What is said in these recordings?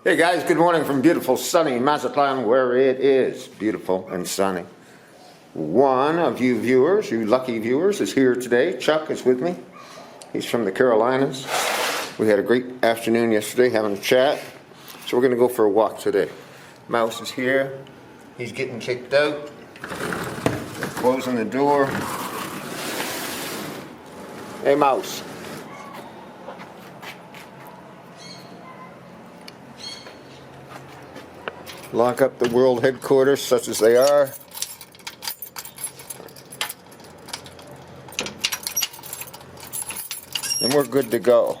Hey guys, good morning from beautiful sunny Mazatlan, where it is beautiful and sunny. One of you viewers, you lucky viewers, is here today. Chuck is with me. He's from the Carolinas. We had a great afternoon yesterday having a chat, so we're going to go for a walk today. Mouse is here. He's getting kicked out. Closing the door. Hey Mouse. Lock up the world headquarters such as they are. And we're good to go.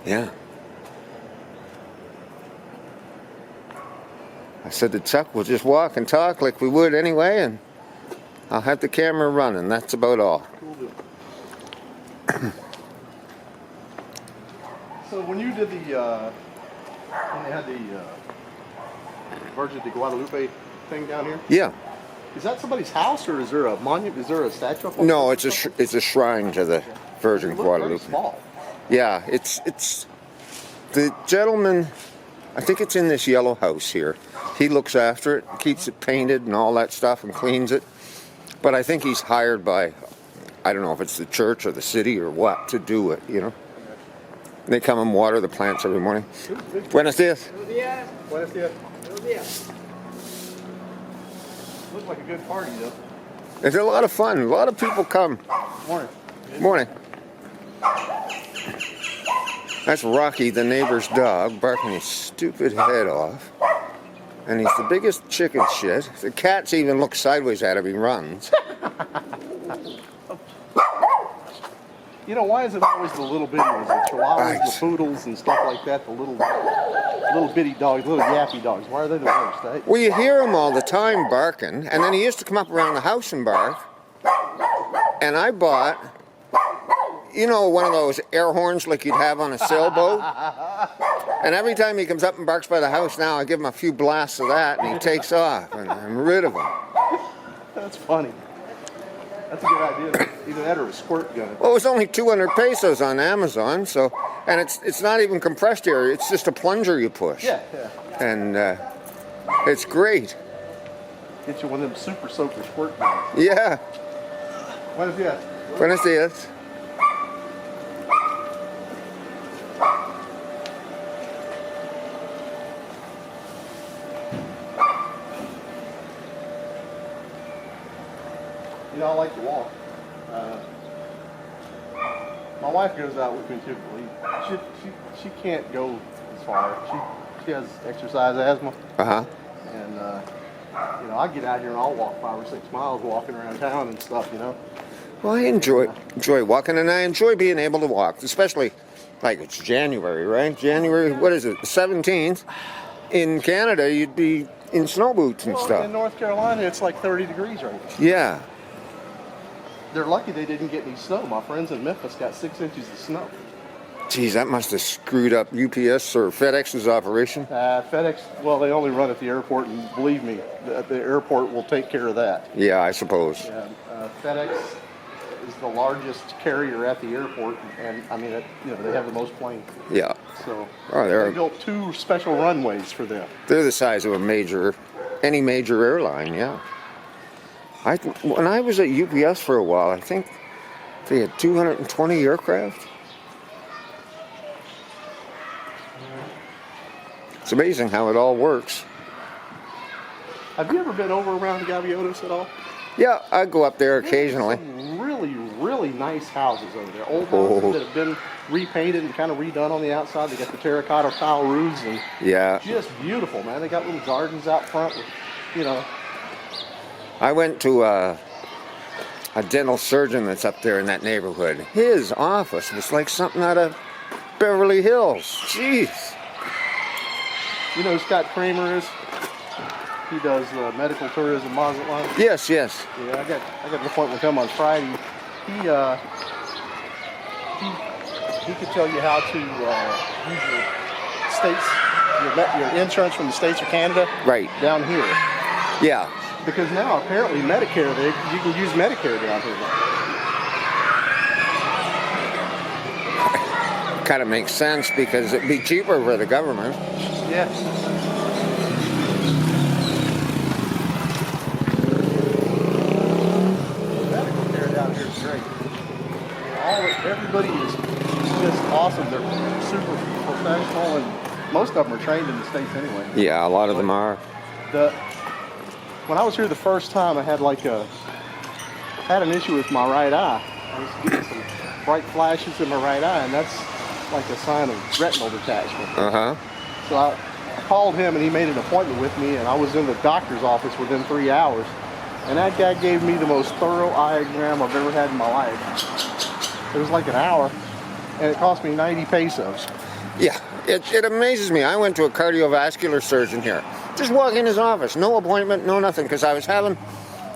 Yeah. I said to Chuck, we'll just walk and talk like we would anyway, and I'll have the camera running. That's about all. So when you did the when they had the Virgin de Guadalupe thing down here, Yeah. is that somebody's house or is there a monument? Is there a statue? Up No, it's a shrine to the Virgin Guadalupe. Very small. Yeah, it's the gentleman. I think it's in this yellow house here. He looks after it, keeps it painted and all that stuff, and cleans it. But I think he's hired by, I don't know if it's the church or the city or what, to do it. You know. They come and water the plants every morning. Buenos dias. Buenos dias. Buenos dias. Buenos dias. Looks like a good party, though. It's a lot of fun. A lot of people come. Morning. Morning. That's Rocky, the neighbor's dog, barking his stupid head off. And he's the biggest chicken shit. The cats even look sideways at him. He runs. You know, why is it always the little bitty ones, the chihuahuas, the poodles, and stuff like that, the little bitty dogs, little yappy dogs? Why are they the worst, eh? Well, you hear him all the time barking, and then he used to come up around the house and bark. And I bought, you know, one of those air horns like you'd have on a sailboat. And every time he comes up and barks by the house now, I give him a few blasts of that, and he takes off, and I'm rid of him. That's funny. That's a good idea. Either that or a squirt gun. Well, it was only 200 pesos on Amazon, so, and it's not even compressed air. It's just a plunger you push. Yeah. And it's great. Get you one of them super soaker squirt guns. Yeah. Buenos dias. Buenos dias. You know, I like to walk. My wife goes out with me too, believe. She can't go as far. She has exercise asthma. Uh-huh. And you know, I get out here and I'll walk 5 or 6 miles walking around town and stuff, you know. Well, I enjoy walking, and I enjoy being able to walk, especially like it's January, right? January, what is it, the 17th? In Canada, you'd be in snow boots and stuff. In North Carolina, it's like 30 degrees right now. Yeah. They're lucky they didn't get any snow. My friends in Memphis got 6 inches of snow. Geez, that must have screwed up UPS or FedEx's operation. FedEx, well, they only run at the airport, and believe me, the airport will take care of that. Yeah, I suppose. Yeah, FedEx is the largest carrier at the airport, and I mean, you know, they have the most planes. Yeah. So they built 2 special runways for them. They're the size of any major airline, yeah. When I was at UPS for a while, I think they had 220 aircraft. It's amazing how it all works. Have you ever been over around Gaviotos at all? Yeah, I go up there occasionally. Some really, really nice houses over there. Old houses that have been repainted and kind of redone on the outside. They got the terracotta tile roofs and just beautiful, man. They got little gardens out front with, you know. I went to a dental surgeon that's up there in that neighborhood. His office was like something out of Beverly Hills. Jeez. You know who Scott Kramer is? He does medical tourism Mazatlan. Yes. Yeah, I got an appointment with him on Friday. He could tell you how to use your states, your insurance from the States or Canada. Right. Down here. Yeah. Because now apparently Medicare, you can use Medicare down here now. kind of makes sense because it'd be cheaper for the government. Yeah. The medical care down here is great. Everybody is just awesome. They're super professional, and most of them are trained in the States anyway. Yeah, a lot of them are. When I was here the first time, I had had an issue with my right eye. I was getting some bright flashes in my right eye, and that's like a sign of retinal detachment. So I called him, and he made an appointment with me, and I was in the doctor's office within 3 hours. And that guy gave me the most thorough eye exam I've ever had in my life. It was like an hour, and it cost me 90 pesos. Yeah, it amazes me. I went to a cardiovascular surgeon here. Just walk in his office, no appointment, no nothing, because I was having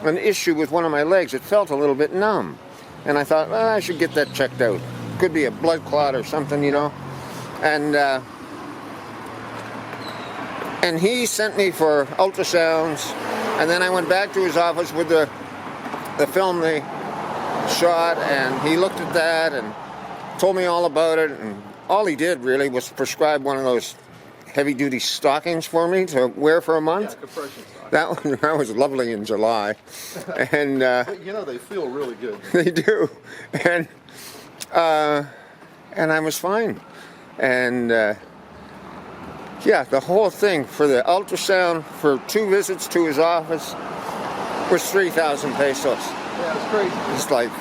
an issue with one of my legs. It felt a little bit numb. And I thought, well, I should get that checked out. Could be a blood clot or something, you know. And he sent me for ultrasounds, and then I went back to his office with the film they shot, and he looked at that and told me all about it. And all he did really was prescribe one of those heavy-duty stockings for me to wear for a month. Yeah, compression stockings. That was lovely in July. And you know, they feel really good. They do. And I was fine. And yeah, the whole thing for the ultrasound for 2 visits to his office was 3,000 pesos. Yeah, it's crazy. It's like,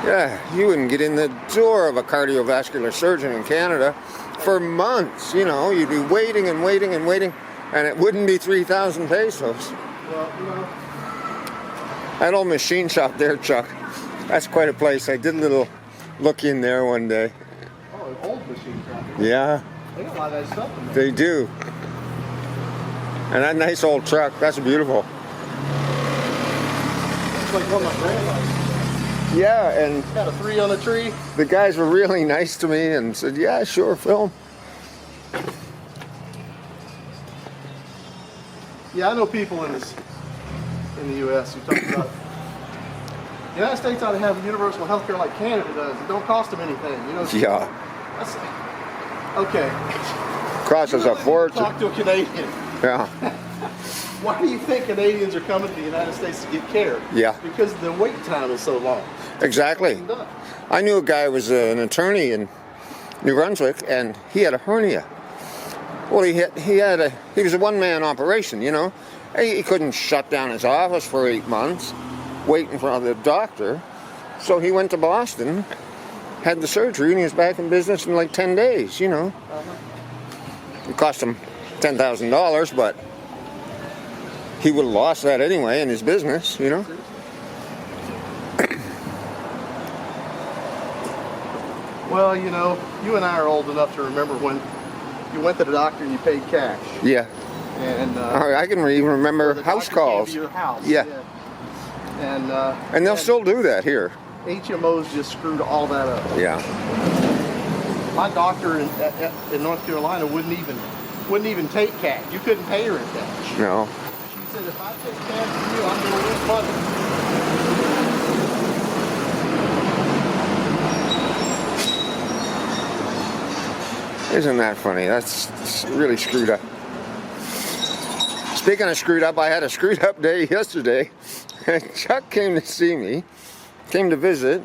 yeah, you wouldn't get in the door of a cardiovascular surgeon in Canada for months. You know, you'd be waiting and waiting and waiting, and it wouldn't be 3,000 pesos. Well, you know, that old machine shop there, Chuck, that's quite a place. I did a little look in there one day. Oh, an old machine shop. Yeah. They got a lot of that stuff in there. They do. And that nice old truck, that's beautiful. It's like one of my grandma's. Yeah, and Got a 3 on the tree. the guys were really nice to me and said, yeah, sure, film. Yeah, I know people in the U.S. who talk about the United States ought to have universal health care like Canada does. It don't cost them anything. You know. Yeah. That's, okay. Costs us a fortune. Talk to a Canadian. Yeah. Why do you think Canadians are coming to the United States to get care? Yeah. Because the wait time is so long. Exactly. I knew a guy who was an attorney in New Brunswick, and he had a hernia. Well, he was a one-man operation, you know. He couldn't shut down his office for 8 months waiting for the doctor. So he went to Boston, had the surgery, and he was back in business in like 10 days, you know. It cost him $10,000, but he would have lost that anyway in his business, you know. Well, you know, you and I are old enough to remember when you went to the doctor and you paid cash. Yeah. And I can even remember the house doctor came calls. to your house. Yeah. And they'll still do that here. HMOs just screwed all that up. Yeah. My doctor in North Carolina wouldn't even take cash. You couldn't pay her in cash. No. She said, if I take cash from you, I'm going to lose money. Isn't that funny? That's really screwed up. Speaking of screwed up, I had a screwed up day yesterday. Chuck came to see me, came to visit,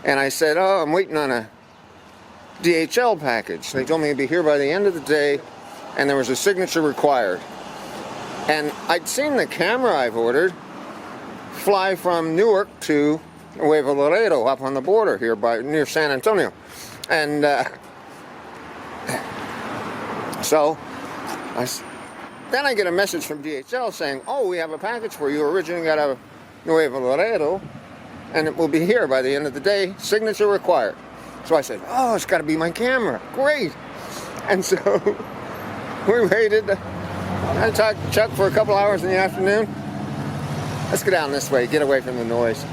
and I said, oh, I'm waiting on a DHL package. They told me it'd be here by the end of the day, and there was a signature required. And I'd seen the camera I've ordered fly from Newark to Nuevo Laredo up on the border here near San Antonio. And then I get a message from DHL saying, oh, we have a package for you originating out of Nuevo Laredo, and it will be here by the end of the day, signature required. So I said, oh, it's got to be my camera. Great. And so we waited. I talked to Chuck for a couple hours in the afternoon. Let's go down this way, get away from the noise.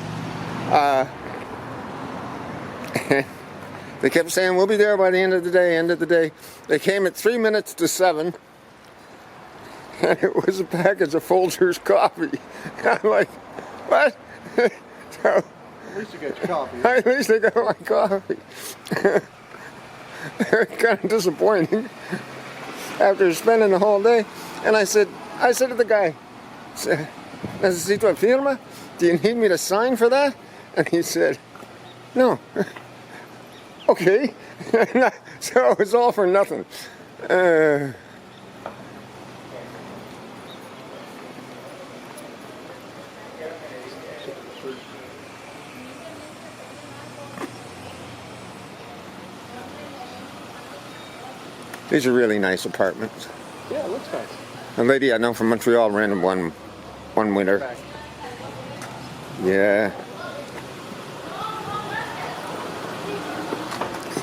They kept saying, we'll be there by the end of the day, end of the day. They came at 3 minutes to 7, and it was a package of Folgers coffee. I'm like, what? So At least you got your coffee. At least I got my coffee. Kind of disappointing after spending the whole day. And I said to the guy, "Necesito a firma? Do you need me to sign for that?" And he said, "No." Okay. So it was all for nothing. These are really nice apartments. Yeah, it looks nice. A lady I know from Montreal rented one winter. Yeah.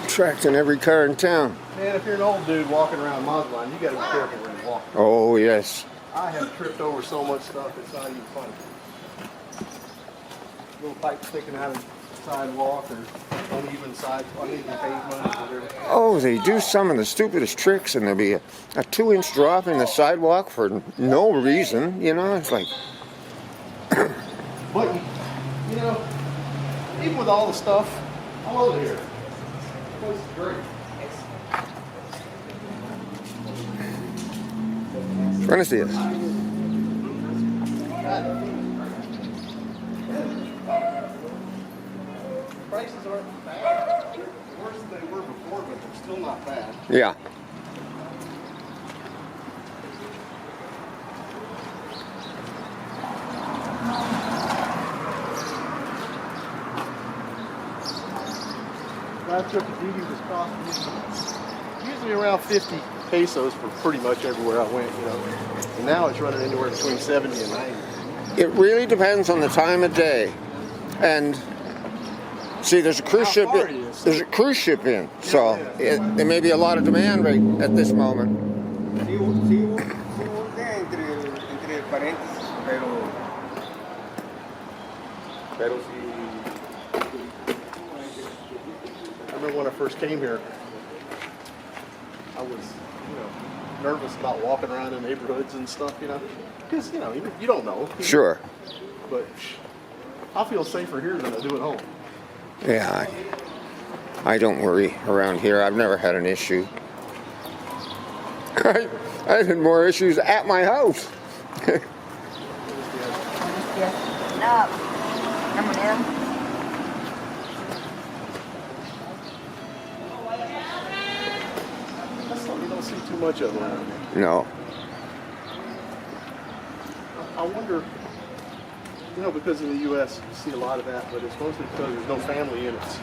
Attracting every car in town. Man, if you're an old dude walking around Mazatlan, you got to be careful where you walk. Oh, yes. I have tripped over so much stuff, it's not even funny. Little pipe sticking out of the sidewalk or uneven pavement or whatever. Oh, they do some of the stupidest tricks, and there'll be a 2-inch drop in the sidewalk for no reason. You know, it's like... But, you know, even with all the stuff, I'm over here. This place is great. Buenos días. Prices aren't bad. Worse than they were before, but they're still not bad. Yeah. Last trip to Duey was costing me usually around 50 pesos for pretty much everywhere I went, you know. And now it's running anywhere between 70 and 90. It really depends on the time of day. And see, there's a cruise ship. There's a cruise ship in, so there may be a lot of demand right at this moment. I remember when I first came here, I was, nervous about walking around in neighborhoods and stuff, because you don't know. Sure. But I feel safer here than I do at home. Yeah, I don't worry around here. I've never had an issue. I've had more issues at my house. You don't see too much of them around here. No. I wonder, because in the U.S. you see a lot of that, but it's mostly because there's no family in it.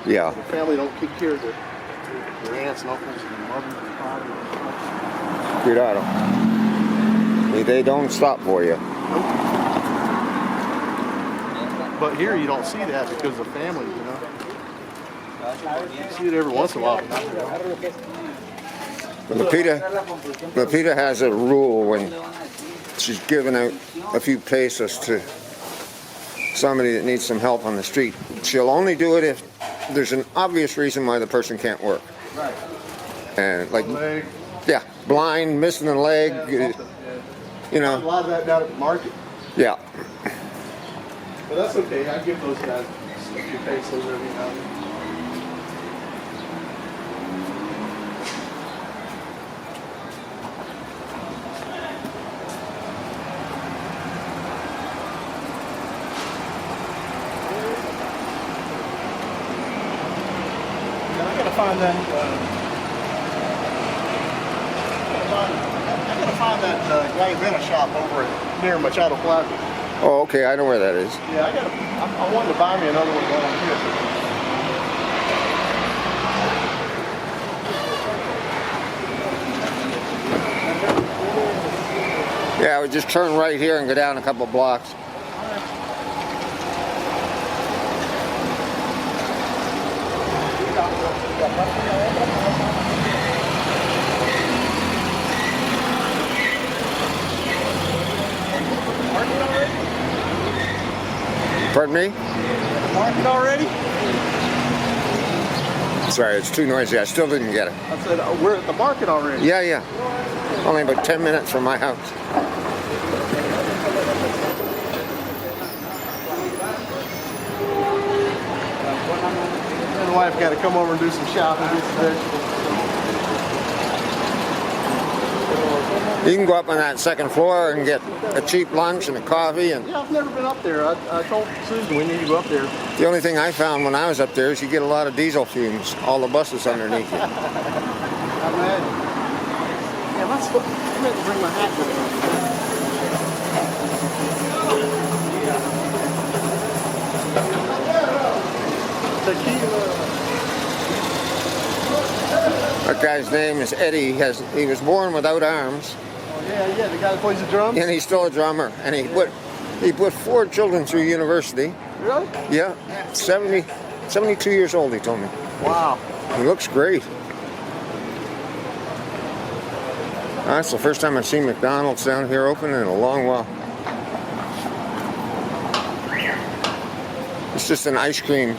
Yeah. The family don't take care of their aunts and uncles and their mothers and fathers. Cuidado. They don't stop for you. Nope. But here you don't see that because of family, You see it every once in a while. Lupita has a rule when she's giving out a few pesos to somebody that needs some help on the street. She'll only do it if there's an obvious reason why the person can't work. Right. And like, leg. Yeah, blind, missing a leg, A lot of that down at the market. Yeah. But that's okay. I give those guys a few pesos every now and then. Find that. I gotta find that Guyvena shop over near Machado Plaza. Oh, okay. I know where that is. Yeah, I wanted to buy me another one down here. Yeah, we just turn right here and go down a couple blocks. Pardon me? Market already? Sorry, it's too noisy. I still didn't get it. I said, we're at the market already. Yeah. Only about 10 minutes from my house. and wife got to come over and do some shopping, get some vegetables. You can go up on that second floor and get a cheap lunch and a coffee. And yeah, I've never been up there. I told Susan we need to go up there. The only thing I found when I was up there is you get a lot of diesel fumes. All the buses underneath you. I imagine. Yeah, I meant to bring my hat with me. That guy's name is Eddie. He was born without arms. Oh, yeah, the guy that plays the drums? And he's still a drummer. And he put 4 children through university. Really? Yeah. 72 years old, he told me. Wow. He looks great. That's the first time I've seen McDonald's down here open in a long while. It's just an ice cream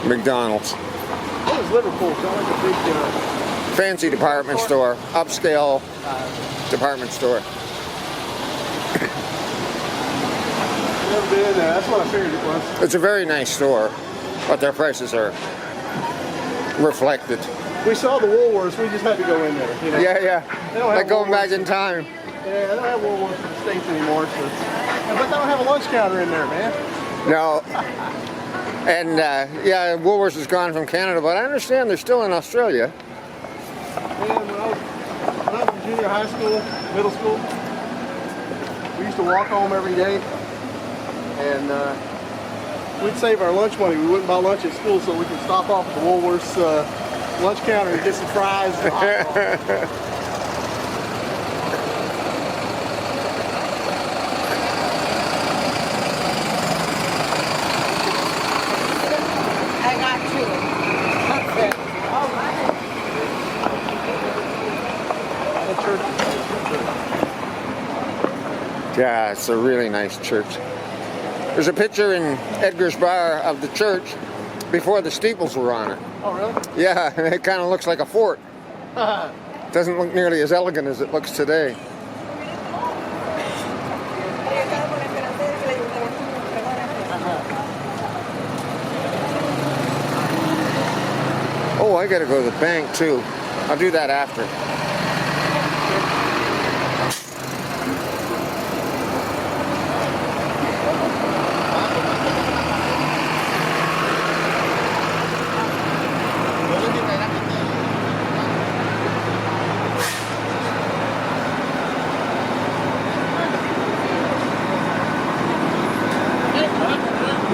McDonald's. What is Liverpool? It's like a big... fancy department store. Upscale department store. Never been in there. That's what I figured it was. It's a very nice store, but their prices are reflected. We saw the Woolworths. We just had to go in there. You know? Yeah. They don't Like have going Woolworths. back in time. Yeah, they don't have Woolworths in the States anymore. So. But they don't have a lunch counter in there, man. No. And yeah, Woolworths is gone from Canada, but I understand they're still in Australia. Man, when I was in junior high school, middle school, we used to walk home every day, and we'd save our lunch money. We wouldn't buy lunch at school so we could stop off at the Woolworths lunch counter and get some fries and hot dogs. Yeah, it's a really nice church. There's a picture in Edgar's Bar of the church before the steeples were on it. Oh, really? Yeah, it kind of looks like a fort. Doesn't look nearly as elegant as it looks today. Oh, I gotta go to the bank too. I'll do that after.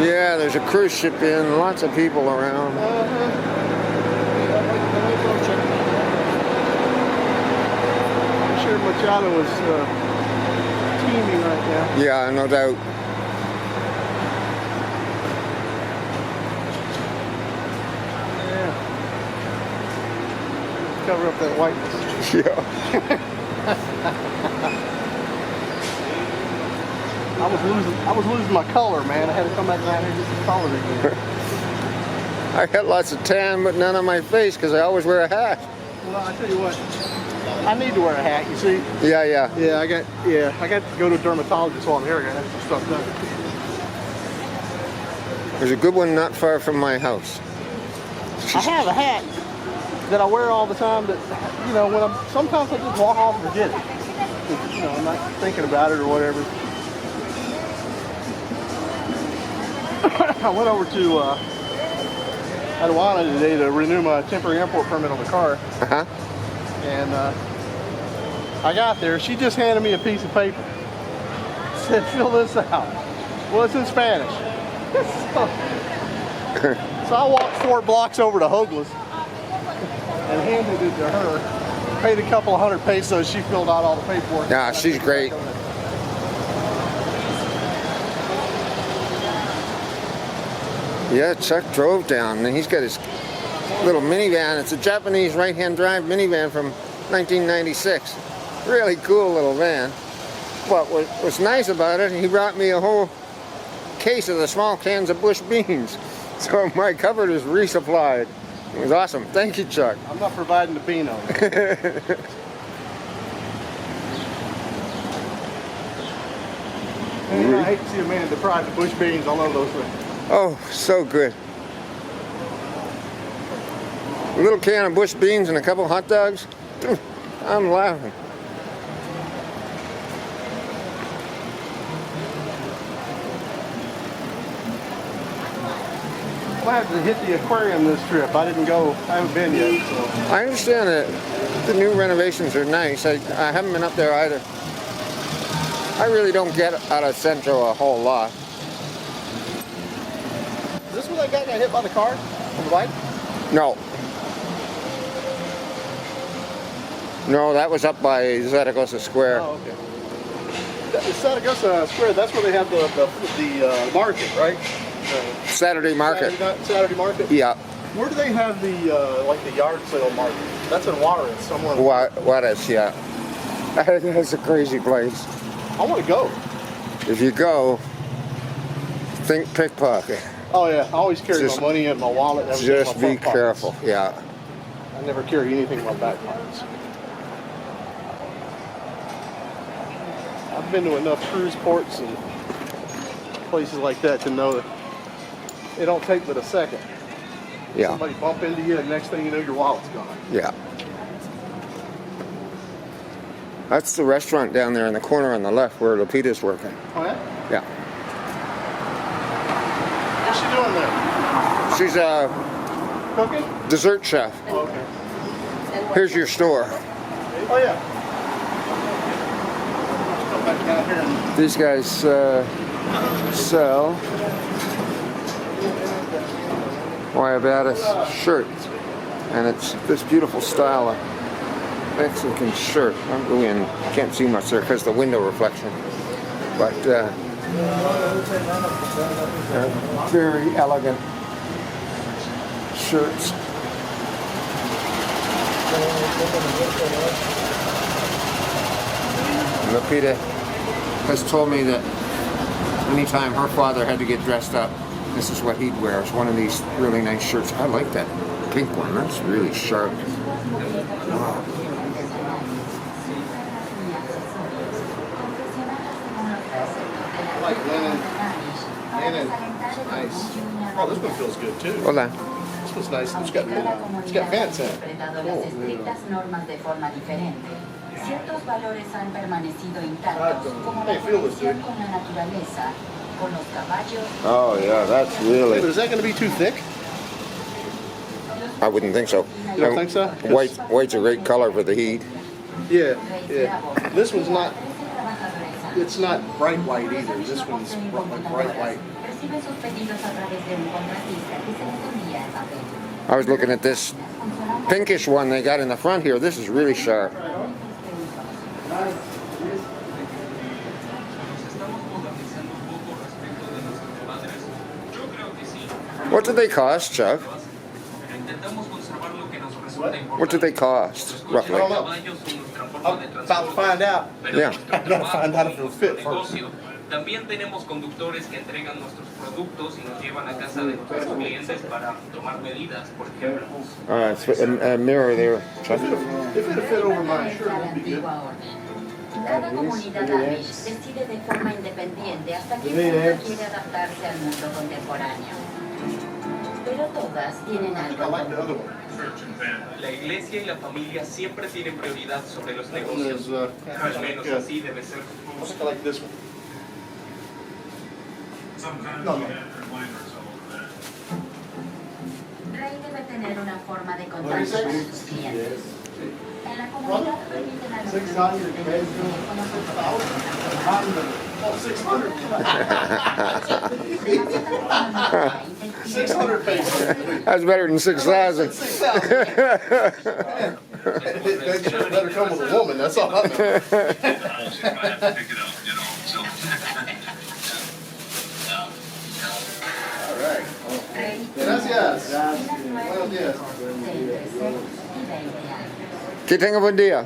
Yeah, there's a cruise ship in, lots of people around. I'm sure Machado is teeming right now. Yeah, no doubt. Yeah. Cover up that whiteness. Yeah. I was losing my color, man. I had to come back down here and get some color again. I got lots of tan, but none on my face because I always wear a hat. Well, I tell you what, I need to wear a hat. You see? Yeah. Yeah, I got to go to a dermatologist while I'm here. I got to have some stuff done. There's a good one not far from my house. I have a hat that I wear all the time. That when sometimes I just walk off and forget it. I'm not thinking about it or whatever. I went over to Aduana today to renew my temporary import permit on the car. And I got there. She just handed me a piece of paper. Said, fill this out. Well, it's in Spanish. So I walked 4 blocks over to Hoagland's and handed it to her. Paid a couple of $100 pesos. She filled out all the paperwork. Yeah, she's great. Yeah, Chuck drove down, and he's got his little minivan. It's a Japanese right-hand drive minivan from 1996. Really cool little van. But what was nice about it, he brought me a whole case of the small cans of bush beans. So my cupboard is resupplied. It was awesome. Thank you, Chuck. I'm not providing the beano. And I hate to see a man deprived of bush beans all over those things. Oh, so good. A little can of bush beans and a couple hot dogs. I'm laughing. I have to hit the aquarium this trip. I didn't go. I haven't been yet. So. I understand that the new renovations are nice. I haven't been up there either. I really don't get out of Central a whole lot. Is this where that guy got hit by the car on the bike? No. No, that was up by Zaragoza Square. Oh, okay. Zaragoza Square, that's where they have the market, right? Saturday market. Saturday market? Yeah. Where do they have the like the yard sale market? That's in Juarez, somewhere. Juarez, yeah. That's a crazy place. I want to go. If you go, think pickpocket. Oh yeah, I always carry my money in my wallet. And just in my be careful, yeah. I never carry anything in my back pockets. I've been to enough cruise ports and places like that to know that it don't take but a second. Yeah. Somebody bump into you, and next thing you know, your wallet's gone. Yeah. That's the restaurant down there in the corner on the left where Lupita's working. Oh yeah? Yeah. What's she doing there? She's a Cooking? dessert chef. Oh, okay. Here's your store. Oh yeah. Come back down here and These guys sell Guayabadas shirts, and it's this beautiful style of Mexican shirt. I'm going, can't see much there because of the window reflection, but they're very elegant shirts. Lupita has told me that anytime her father had to get dressed up, this is what he'd wear. It's one of these really nice shirts. I like that pink one. That's really sharp. Wow. I like linen. Linen. Nice. Oh, this one feels good too. Hola. This one's nice. It's got vents in it. Ciertos valores han permanecido intactos, como la conexión con la naturaleza, con los caballos. Oh yeah, that's really. Hey, but is that going to be too thick? I wouldn't think so. You don't think so? White's a great color for the heat. Yeah, yeah. This one's not. It's not bright white either. This one's like bright white. I was looking at this pinkish one they got in the front here. This is really sharp. What did they cost, Chuck? What did they cost, roughly? I don't know. I'm about to find out. Yeah. I gotta find out if it'll fit first. También tenemos conductores que entregan nuestros productos y nos llevan a casa de nuestros clientes para tomar medidas, por ejemplo. All right, so a mirror there, Chuck. If it'll fit over my shirt, it'll be good. Cada comunidad Amish decide de forma independiente hasta qué punto quiere adaptarse al mundo contemporáneo. Pero todas tienen algo I like the común. other one. La iglesia y la familia siempre tienen prioridad sobre los negocios. Al menos así debe ser. I like this one. No, no. Rey debe tener una forma de contacto con sus clientes. En la comunidad permiten a los 600. Oh, 600. 600 pesos. That's better than 6,000. 6,000. It better come with a woman, that's all I know. All right. Gracias. Buenos días. Que tenga buen día.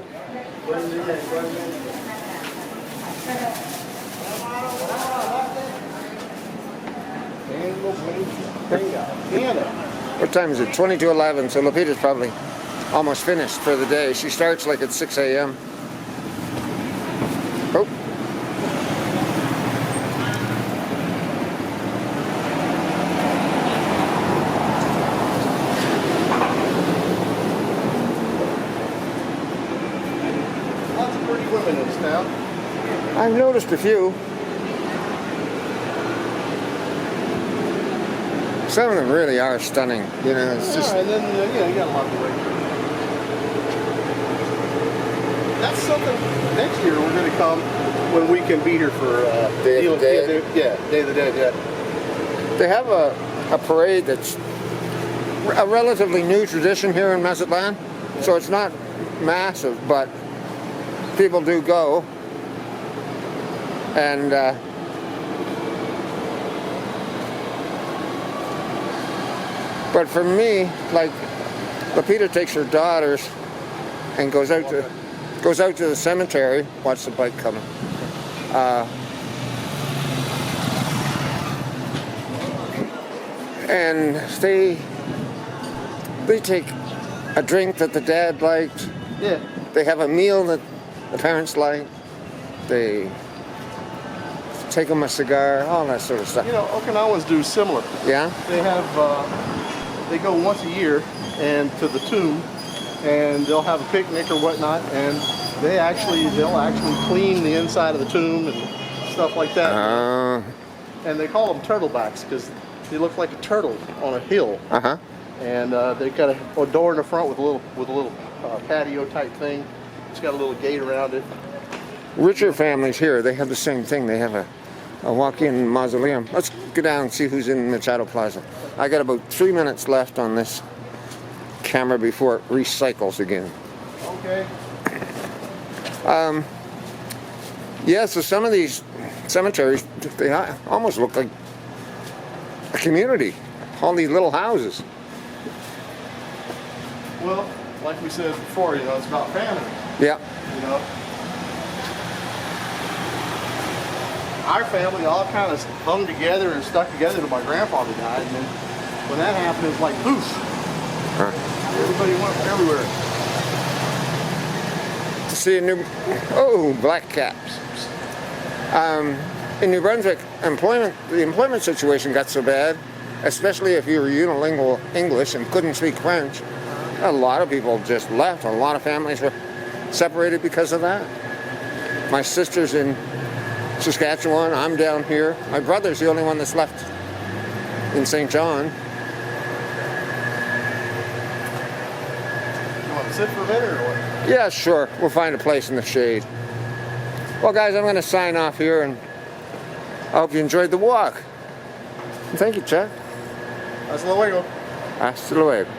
What time is it? 20 to 11, so Lupita's probably almost finished for the day. She starts like at 6 a.m. Oh. I've noticed a few. Some of them really are stunning. You know, it's just. And then you got a lot of regular. That's something. Next year we're going to come when we can be here for Day of the Dead. Day of the Dead. Yeah. They have a parade that's a relatively new tradition here in Mazatlan, so it's not massive, but people do go. And but for me, like Lapita takes her daughters and goes out to the cemetery. Watch the bike coming. And they take a drink that the dad liked. Yeah. They have a meal that the parents like. They take them a cigar, all that sort of stuff. You know, Okinawans do similar. Yeah? They have, they go once a year and to the tomb, and they'll have a picnic or whatnot, and they'll actually clean the inside of the tomb and stuff like that. And they call them turtlebacks because they look like a turtle on a hill. Uh-huh. And they got a door in the front with a little patio type thing. It's got a little gate around it. Richer families here, they have the same thing. They have a walk-in mausoleum. Let's go down and see who's in Machado Plaza. I got about 3 minutes left on this camera before it recycles again. Okay. Yeah, so some of these cemeteries, they almost look like a community. All these little houses. Well, like we said before, you know, it's about family. Yeah. You know, our family all kind of hung together and stuck together till my grandfather died, and then when that happened, it was like poof. Everybody went everywhere. To see a new, black caps. In New Brunswick, the employment situation got so bad, especially if you were unilingual English and couldn't speak French. A lot of people just left. A lot of families were separated because of that. My sister's in Saskatchewan. I'm down here. My brother's the only one that's left in St. John. You want to sit for a bit or what? Yeah, sure. We'll find a place in the shade. Well, guys, I'm going to sign off here, and I hope you enjoyed the walk. Thank you, Chuck. Hasta luego. Hasta luego.